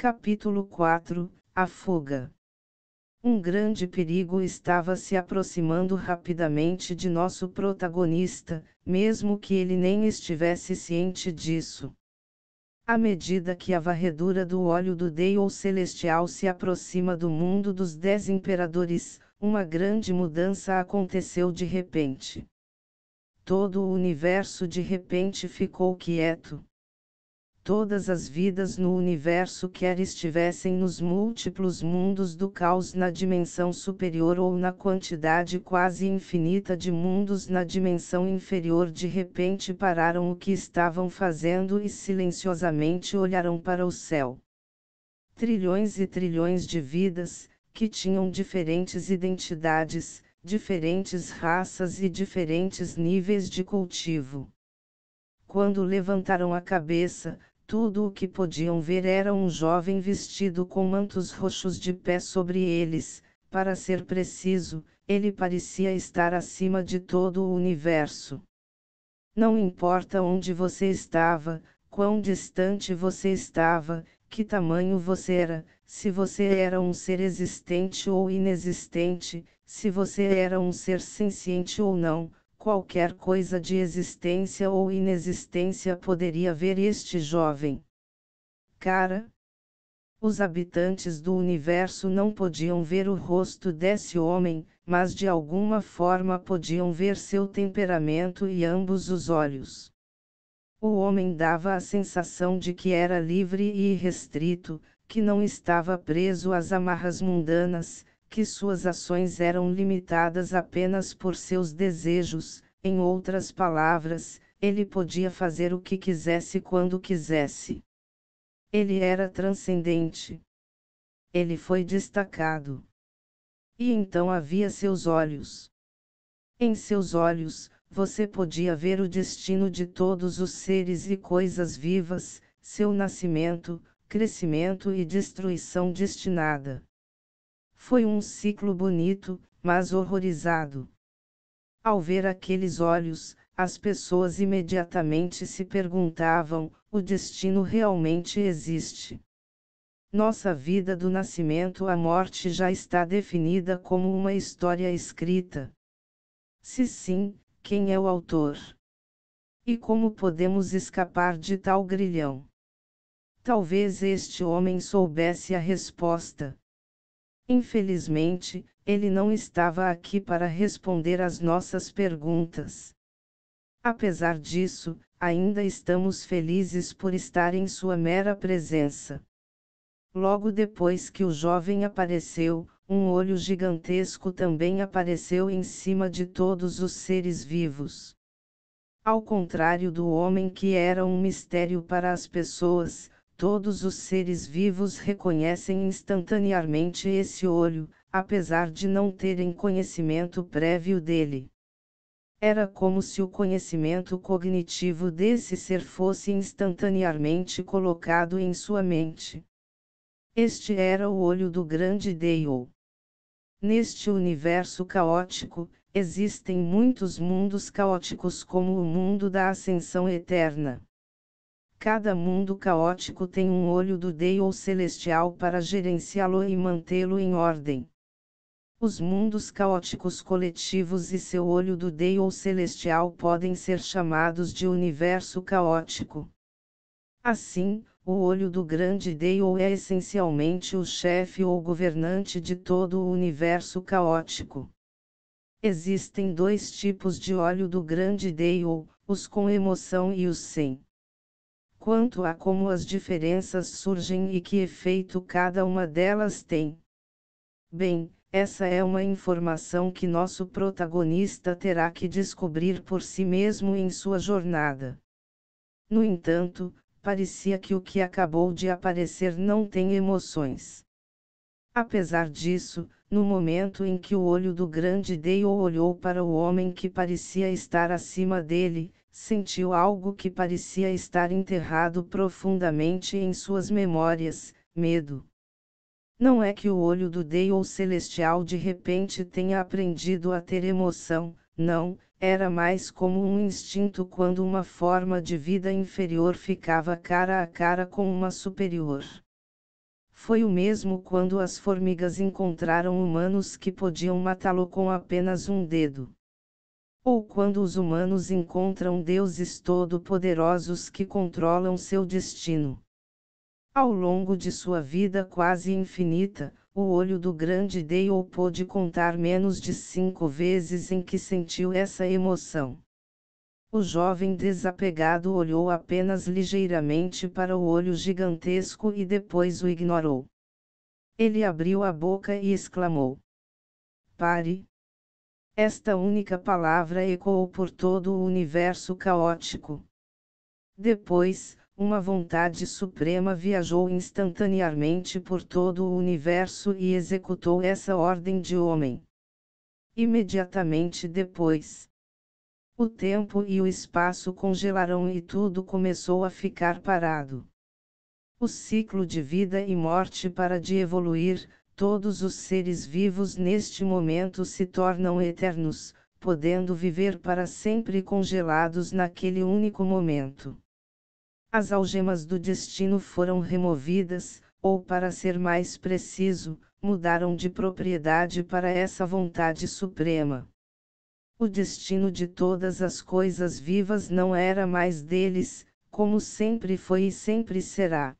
Capítulo 4 A fuga. Um grande perigo estava se aproximando rapidamente de nosso protagonista, mesmo que ele nem estivesse ciente disso. À medida que a varredura do óleo do Deus Celestial se aproxima do mundo dos 10 imperadores, uma grande mudança aconteceu de repente. Todo o universo de repente ficou quieto. Todas as vidas no universo quer estivessem nos múltiplos mundos do caos na dimensão superior ou na quantidade quase infinita de mundos na dimensão inferior de repente pararam o que estavam fazendo e silenciosamente olharam para o céu. Trilhões e trilhões de vidas, que tinham diferentes identidades, diferentes raças e diferentes níveis de cultivo. Quando levantaram a cabeça, tudo o que podiam ver era um jovem vestido com mantos roxos de pé sobre eles. Para ser preciso, ele parecia estar acima de todo o universo. Não importa onde você estava, quão distante você estava, que tamanho você era, se você era um ser existente ou inexistente, se você era um ser senciente ou não. Qualquer coisa de existência ou inexistência poderia ver este jovem cara. Os habitantes do universo não podiam ver o rosto desse homem, mas de alguma forma podiam ver seu temperamento e ambos os olhos. O homem dava a sensação de que era livre e irrestrito, que não estava preso às amarras mundanas, que suas ações eram limitadas apenas por seus desejos, em outras palavras, ele podia fazer o que quisesse quando quisesse. Ele era transcendente. Ele foi destacado. E então havia seus olhos. Em seus olhos, você podia ver o destino de todos os seres e coisas vivas, seu nascimento, crescimento e destruição destinada. Foi um ciclo bonito, mas horrorizado. Ao ver aqueles olhos, as pessoas imediatamente se perguntavam: o destino realmente existe? Nossa vida do nascimento à morte já está definida como uma história escrita? Se sim, quem é o autor? E como podemos escapar de tal grilhão? Talvez este homem soubesse a resposta. Infelizmente, ele não estava aqui para responder às nossas perguntas. Apesar disso, ainda estamos felizes por estar em sua mera presença. Logo depois que o jovem apareceu, um olho gigantesco também apareceu em cima de todos os seres vivos. Ao contrário do homem que era um mistério para as pessoas, todos os seres vivos reconhecem instantaneamente esse olho, apesar de não terem conhecimento prévio dele. Era como se o conhecimento cognitivo desse ser fosse instantaneamente colocado em sua mente. Este era o olho do grande Deus. Neste universo caótico, existem muitos mundos caóticos como o mundo da ascensão eterna. Cada mundo caótico tem um olho do Deus celestial para gerenciá-lo e mantê-lo em ordem. Os mundos caóticos coletivos e seu olho do Deus celestial podem ser chamados de universo caótico. Assim, o olho do grande Deus é essencialmente o chefe ou governante de todo o universo caótico. Existem dois tipos de olho do grande Deus, os com emoção e os sem. Quanto a como as diferenças surgem e que efeito cada uma delas tem. Bem, essa é uma informação que nosso protagonista terá que descobrir por si mesmo em sua jornada. No entanto, parecia que o que acabou de aparecer não tem emoções. Apesar disso, no momento em que o olho do grande Deus olhou para o homem que parecia estar acima dele, sentiu algo que parecia estar enterrado profundamente em suas memórias: medo. Não é que o olho do Deus celestial de repente tenha aprendido a ter emoção, não, era mais como um instinto quando uma forma de vida inferior ficava cara a cara com uma superior. foi o mesmo quando as formigas encontraram humanos que podiam matá-lo com apenas um dedo. Ou quando os humanos encontram deuses todo-poderosos que controlam seu destino. Ao longo de sua vida quase infinita, o olho do grande Dale pôde contar menos de 5 vezes em que sentiu essa emoção. O jovem desapegado olhou apenas ligeiramente para o olho gigantesco e depois o ignorou. Ele abriu a boca e exclamou: "Pare!" Esta única palavra ecoou por todo o universo caótico. Depois, uma vontade suprema viajou instantaneamente por todo o universo e executou essa ordem de homem. Imediatamente depois, o tempo e o espaço congelaram e tudo começou a ficar parado. O ciclo de vida e morte para de evoluir, todos os seres vivos neste momento se tornam eternos, podendo viver para sempre congelados naquele único momento. As algemas do destino foram removidas, ou para ser mais preciso, mudaram de propriedade para essa vontade suprema. O destino de todas as coisas vivas não era mais deles, como sempre foi e sempre será.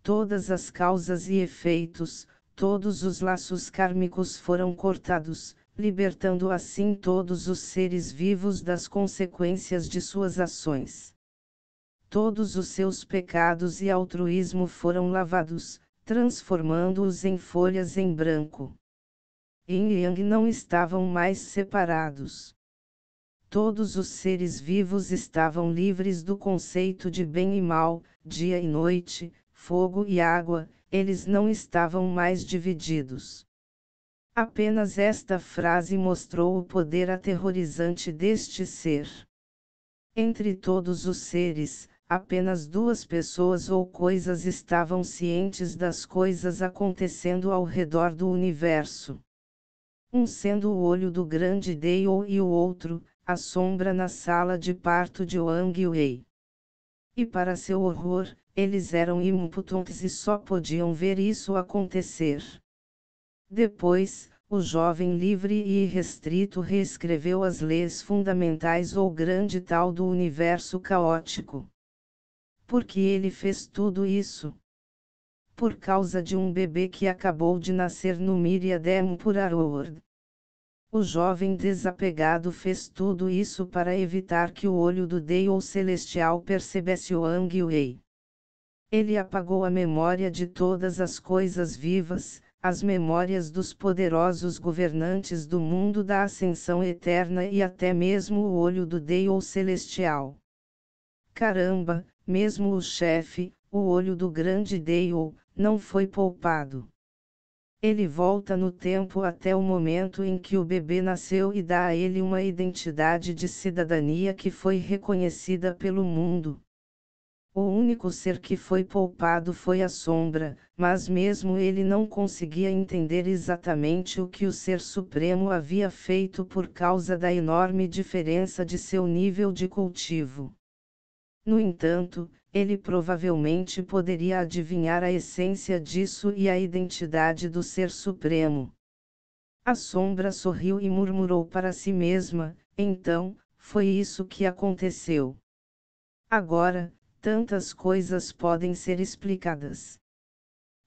Todas as causas e efeitos, todos os laços kármicos foram cortados, libertando assim todos os seres vivos das consequências de suas ações. Todos os seus pecados e altruísmo foram lavados, transformando-os em folhas em branco. Yin e Yang não estavam mais separados. Todos os seres vivos estavam livres do conceito de bem e mal, dia e noite, fogo e água, eles não estavam mais divididos. Apenas esta frase mostrou o poder aterrorizante deste ser. Entre todos os seres, apenas 2 pessoas ou coisas estavam cientes das coisas acontecendo ao redor do universo. Um sendo o olho do grande Dale e o outro, a sombra na sala de parto de Wang Wei. E para seu horror, eles eram impotentes e só podiam ver isso acontecer. Depois, o jovem livre e irrestrito reescreveu as leis fundamentais ou grande tal do universo caótico. Por que ele fez tudo isso? Por causa de um bebê que acabou de nascer no Myriadem World. O jovem desapegado fez tudo isso para evitar que o olho do Dale celestial percebesse o Wang Wei. Ele apagou a memória de todas as coisas vivas, as memórias dos poderosos governantes do mundo da ascensão eterna e até mesmo o olho do Dale celestial. Caramba, mesmo o chefe, o olho do grande Dale, não foi poupado. Ele volta no tempo até o momento em que o bebê nasceu e dá a ele uma identidade de cidadania que foi reconhecida pelo mundo. O único ser que foi poupado foi a sombra, mas mesmo ele não conseguia entender exatamente o que o Ser Supremo havia feito por causa da enorme diferença de seu nível de cultivo. No entanto, ele provavelmente poderia adivinhar a essência disso e a identidade do Ser Supremo. A sombra sorriu e murmurou para si mesma: então, foi isso que aconteceu. Agora, tantas coisas podem ser explicadas.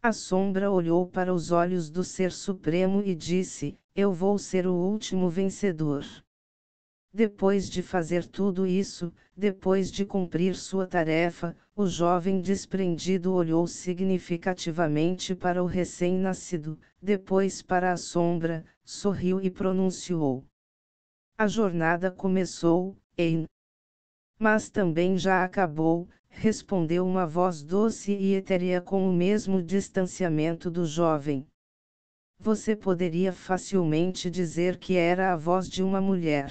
A sombra olhou para os olhos do Ser Supremo e disse: eu vou ser o último vencedor. Depois de fazer tudo isso, depois de cumprir sua tarefa, o jovem desprendido olhou significativamente para o recém-nascido, depois para a sombra, sorriu e pronunciou: a jornada começou, Ein. Mas também já acabou, respondeu uma voz doce e etérea com o mesmo distanciamento do jovem. Você poderia facilmente dizer que era a voz de uma mulher.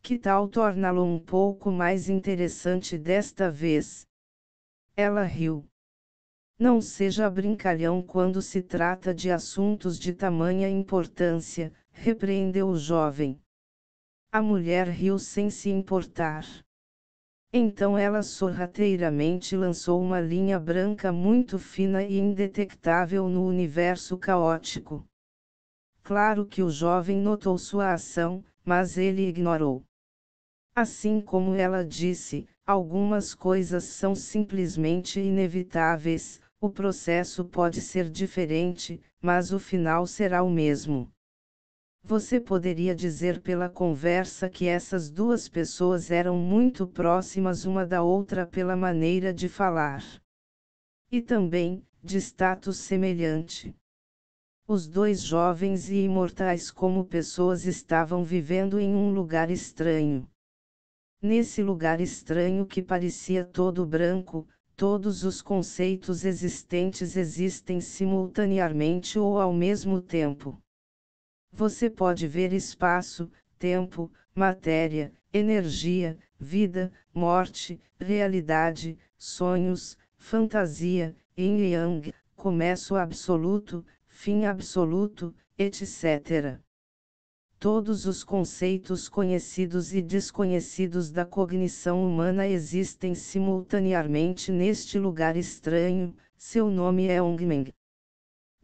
Que tal torná-lo um pouco mais interessante desta vez? Ela riu. Não seja brincalhão quando se trata de assuntos de tamanha importância, repreendeu o jovem. A mulher riu sem se importar. Então ela sorrateiramente lançou uma linha branca muito fina e indetectável no universo caótico. Claro que o jovem notou sua ação, mas ele ignorou. Assim como ela disse, algumas coisas são simplesmente inevitáveis, o processo pode ser diferente, mas o final será o mesmo. Você poderia dizer pela conversa que essas duas pessoas eram muito próximas uma da outra pela maneira de falar. E também, de status semelhante. Os dois jovens e imortais como pessoas estavam vivendo em um lugar estranho. Nesse lugar estranho que parecia todo branco, todos os conceitos existentes existem simultaneamente ou ao mesmo tempo. Você pode ver espaço, tempo, matéria, energia, vida, morte, realidade, sonhos, fantasia, yin e yang, começo absoluto, fim absoluto, etc. Todos os conceitos conhecidos e desconhecidos da cognição humana existem simultaneamente neste lugar estranho, seu nome é Ongmeng.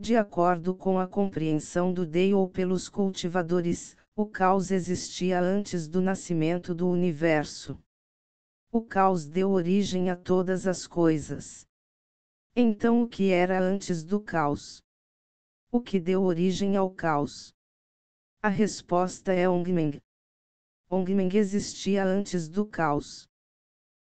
De acordo com a compreensão do Dei ou pelos cultivadores, o caos existia antes do nascimento do universo. O caos deu origem a todas as coisas. Então o que era antes do caos? O que deu origem ao caos? A resposta é Ongmeng. Ongmeng existia antes do caos.